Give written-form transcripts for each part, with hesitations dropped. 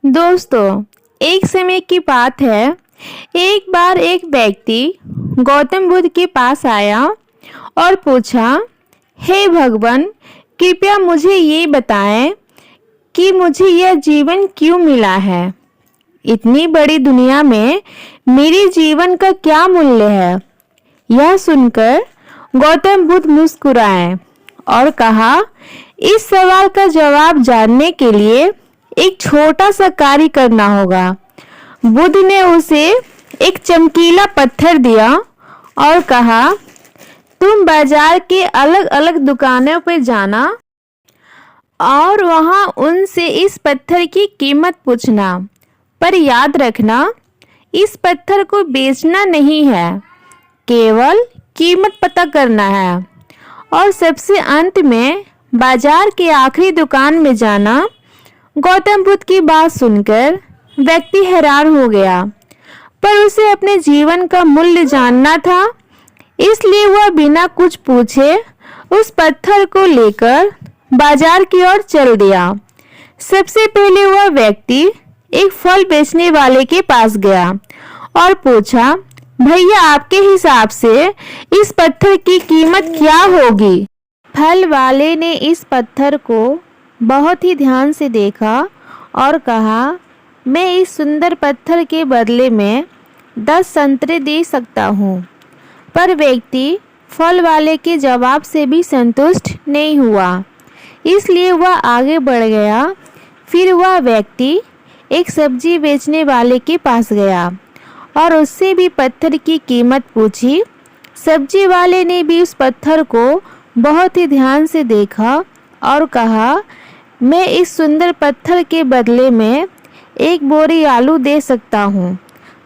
दोस्तों, एक समय की बात है। एक बार एक व्यक्ति गौतम बुद्ध के पास आया और पूछा, हे भगवान, कृपया मुझे ये बताएं कि मुझे यह जीवन क्यों मिला है। इतनी बड़ी दुनिया में मेरे जीवन का क्या मूल्य है। यह सुनकर गौतम बुद्ध मुस्कुराए और कहा, इस सवाल का जवाब जानने के लिए एक छोटा सा कार्य करना होगा। बुद्ध ने उसे एक चमकीला पत्थर दिया और कहा, तुम बाजार के अलग अलग दुकानों पर जाना और वहां उनसे इस पत्थर की कीमत पूछना। पर याद रखना, इस पत्थर को बेचना नहीं है, केवल कीमत पता करना है। और सबसे अंत में बाजार के आखिरी दुकान में जाना। गौतम बुद्ध की बात सुनकर व्यक्ति हैरान हो गया, पर उसे अपने जीवन का मूल्य जानना था, इसलिए वह बिना कुछ पूछे उस पत्थर को लेकर बाजार की ओर चल दिया। सबसे पहले वह व्यक्ति एक फल बेचने वाले के पास गया और पूछा, भैया, आपके हिसाब से इस पत्थर की कीमत क्या होगी। फल वाले ने इस पत्थर को बहुत ही ध्यान से देखा और कहा, मैं इस सुंदर पत्थर के बदले में 10 संतरे दे सकता हूँ। पर व्यक्ति फल वाले के जवाब से भी संतुष्ट नहीं हुआ, इसलिए वह आगे बढ़ गया। फिर वह व्यक्ति एक सब्जी बेचने वाले के पास गया और उससे भी पत्थर की कीमत पूछी। सब्जी वाले ने भी उस पत्थर को बहुत ही ध्यान से देखा और कहा, मैं इस सुंदर पत्थर के बदले में एक बोरी आलू दे सकता हूँ।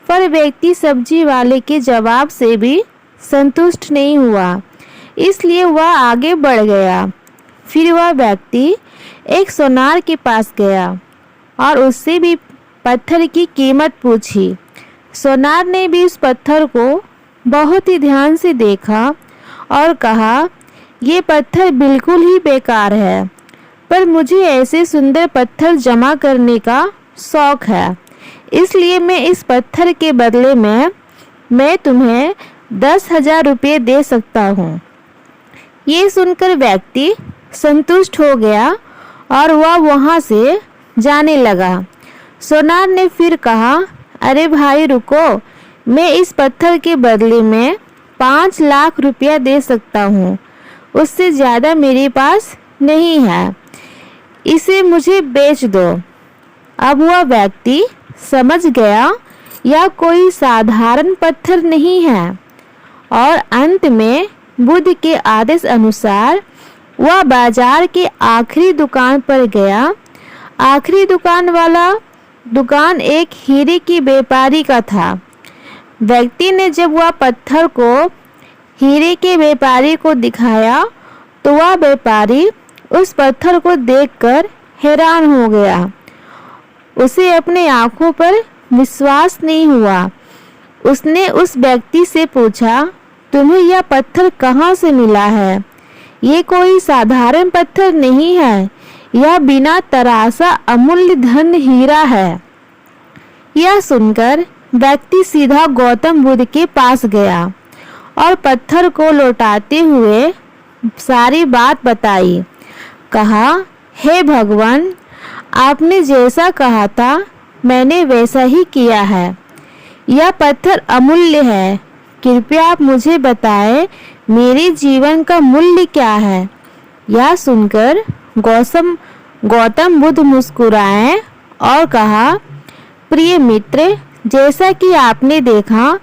पर व्यक्ति सब्जी वाले के जवाब से भी संतुष्ट नहीं हुआ, इसलिए वह आगे बढ़ गया। फिर वह व्यक्ति एक सोनार के पास गया और उससे भी पत्थर की कीमत पूछी। सोनार ने भी उस पत्थर को बहुत ही ध्यान से देखा और कहा, ये पत्थर बिल्कुल ही बेकार है, पर मुझे ऐसे सुंदर पत्थर जमा करने का शौक है, इसलिए मैं इस पत्थर के बदले में मैं तुम्हें 10,000 रुपये दे सकता हूँ। ये सुनकर व्यक्ति संतुष्ट हो गया और वह वहाँ से जाने लगा। सोनार ने फिर कहा, अरे भाई रुको, मैं इस पत्थर के बदले में 5 लाख रुपया दे सकता हूँ, उससे ज़्यादा मेरे पास नहीं है, इसे मुझे बेच दो। अब वह व्यक्ति समझ गया यह कोई साधारण पत्थर नहीं है और अंत में बुद्ध के आदेश अनुसार वह बाजार के आखिरी दुकान पर गया। आखिरी दुकान एक हीरे की व्यापारी का था। व्यक्ति ने जब वह पत्थर को हीरे के व्यापारी को दिखाया तो वह व्यापारी उस पत्थर को देखकर हैरान हो गया। उसे अपने आंखों पर विश्वास नहीं हुआ। उसने उस व्यक्ति से पूछा, तुम्हें यह पत्थर कहाँ से मिला है? ये कोई साधारण पत्थर नहीं है, यह बिना तराशा अमूल्य धन हीरा है। यह सुनकर व्यक्ति सीधा गौतम बुद्ध के पास गया और पत्थर को लौटाते हुए सारी बात बताई। कहा, हे भगवान, आपने जैसा कहा था मैंने वैसा ही किया है। यह पत्थर अमूल्य है, कृपया आप मुझे बताएं मेरे जीवन का मूल्य क्या है। यह सुनकर गौतम बुद्ध मुस्कुराए और कहा, प्रिय मित्र, जैसा कि आपने देखा,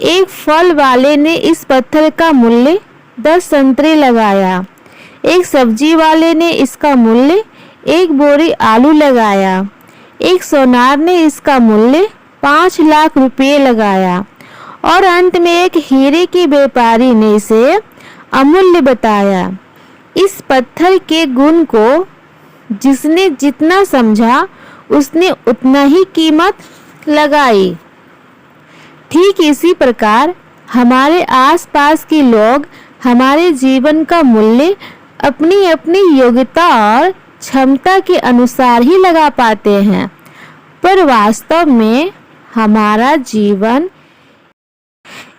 एक फल वाले ने इस पत्थर का मूल्य 10 संतरे लगाया, एक सब्जी वाले ने इसका मूल्य 1 बोरी आलू लगाया, एक सोनार ने इसका मूल्य 5 लाख रुपये लगाया और अंत में एक हीरे के व्यापारी ने इसे अमूल्य बताया। इस पत्थर के गुण को जिसने जितना समझा उसने उतना ही कीमत लगाई। ठीक इसी प्रकार हमारे आसपास के लोग हमारे जीवन का मूल्य अपनी अपनी योग्यता और क्षमता के अनुसार ही लगा पाते हैं। पर वास्तव में हमारा जीवन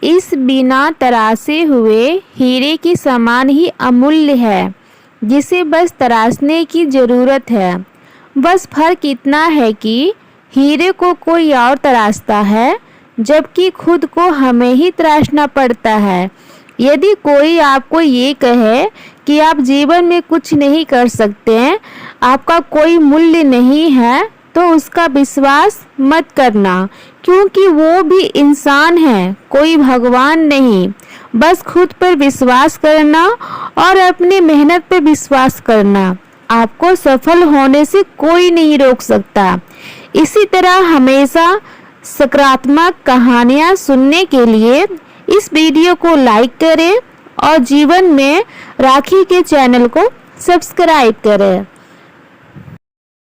इस बिना तराशे हुए हीरे के समान ही अमूल्य है, जिसे बस तराशने की ज़रूरत है। बस फर्क इतना है कि हीरे को कोई और तराशता है, जबकि खुद को हमें ही तराशना पड़ता है। यदि कोई आपको ये कहे कि आप जीवन में कुछ नहीं कर सकते हैं, आपका कोई मूल्य नहीं है, तो उसका विश्वास मत करना, क्योंकि वो भी इंसान है, कोई भगवान नहीं। बस खुद पर विश्वास करना और अपनी मेहनत पर विश्वास करना। आपको सफल होने से कोई नहीं रोक सकता। इसी तरह हमेशा सकारात्मक कहानियाँ सुनने के लिए इस वीडियो को लाइक करें और जीवन में राखी के चैनल को सब्सक्राइब करें।